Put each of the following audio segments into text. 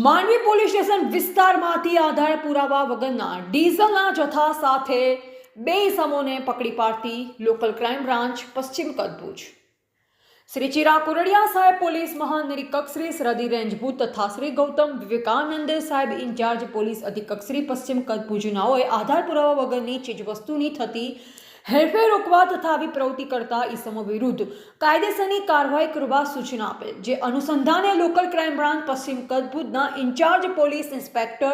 Mandvi police station વિસ્તારમાંથી આધાર પુરાવા વગરના ડીઝલના જથ્થા સાથે બે ઇસમોને પકડી પાડતી લોકલ ક્રાઇમ બ્રાન્ચ પશ્ચિમ કચ્છ ભુજ। શ્રી ચિરાગ કોરડિયા સાહેબ પોલીસ મહાનિરીક્ષક શ્રી સરહદી રેન્જ ભુજ તથા શ્રી ગૌતમ વિવેકાનંદ સાહેબ ઇન્ચાર્જ પોલીસ અધિક્ષક શ્રી પશ્ચિમ કચ્છ ભુજનાઓએ આધાર પુરાવા વગરની ચીજવસ્તુની થતી હેરફેર રોકવા તથા આવી પ્રવૃત્તિ કરતા ઇસમો વિરુદ્ધ કાયદેસરની કાર્યવાહી કરવા સૂચના આપેલ। જે અનુસંધાને લોકલ ક્રાઇમ બ્રાન્ચ પશ્ચિમ કચ્છ ભુજના incharge police inspector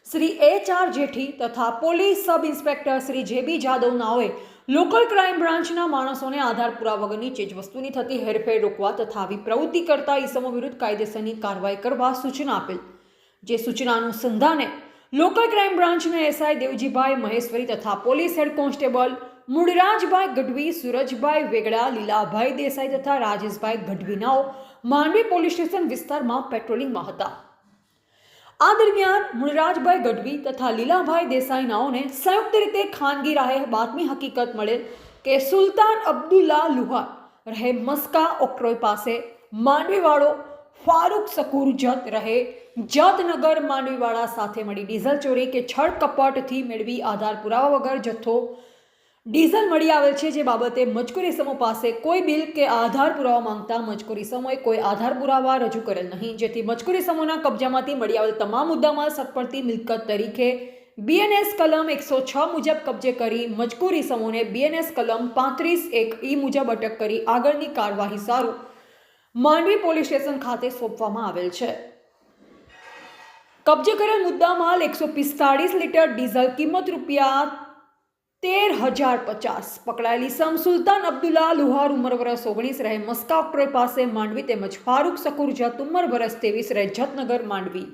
Shri HR Jethi તથા police sub inspector Shri JB Jadav નાઓએ લોકલ ક્રાઇમ બ્રાન્ચના માણસોને આધાર પુરાવા વગરની ચીજવસ્તુની થતી હેરફેર રોકવા તથા આવી પ્રવૃત્તિ કરતા ઇસમો વિરુદ્ધ કાયદેસરની કાર્યવાહી કરવા સૂચના આપેલ। જે સૂચના અનુસંધાને લોકલ ક્રાઇમ બ્રાન્ચના SI દેવજીભાઈ મહેશ્વરી તથા police head constable Mulrajbhai Gadhvi, Surajbhai Vegda, Lilabhai Desai તથા રાજેશભાઈ ગઢવીનાઓ માંડવી પોલીસ સ્ટેશન વિસ્તારમાં પેટ્રોલિંગમાં હતા। આ દરમિયાન મૂળરાજભાઈ ગઢવી તથા લીલાભાઈ દેસાઈનાઓને સંયુક્ત રીતે ખાનગી રાહે બાતમી હકીકત મળેલ કે સુલતાન અબ્દુલ્લા લુહાર રહે મસ્કા ઓક્ટ્રોય પાસે માંડવીવાળો ફારૂક શકુર જત રહે જતનગર માંડવીવાળા સાથે મળી ડીઝલ ચોરી કે છળ કપટથી મેળવી આધાર પુરાવા વગર જથ્થો ડીઝલ મળી આવેલ છે। જે બાબતે મજકૂર ઇસમો પાસે કોઈ બિલ કે આધાર પુરાવા માંગતા મજકૂર ઇસમોએ કોઈ આધાર પુરાવા રજૂ કરેલ નહીં। જેથી મજકૂર ઇસમોના કબજામાંથી મળી આવેલ તમામ મુદ્દામાલ સત્પડતી મિલકત તરીકે BNS કલમ 106 મુજબ કબજે કરી મજકૂર ઇસમોને BNS કલમ 35(1) મુજબ અટક કરી આગળની કાર્યવાહી સારું માંડવી પોલીસ સ્ટેશન ખાતે સોંપવામાં આવેલ છે। કબજે કરેલ મુદ્દામાલ 145 લીટર ડીઝલ કિંમત રૂપિયા 13,050 પકડાયેલી ઇસમ સુલતાન અબ્દુલ્લા લુહાર ઉંમર વર્ષ 19 રહે મસ્કા ઓક્ટ્રોય પાસે માંડવી તેમજ ફારૂક શકુર જત ઉંમર વર્ષ 23 રહે જતનગર માંડવી।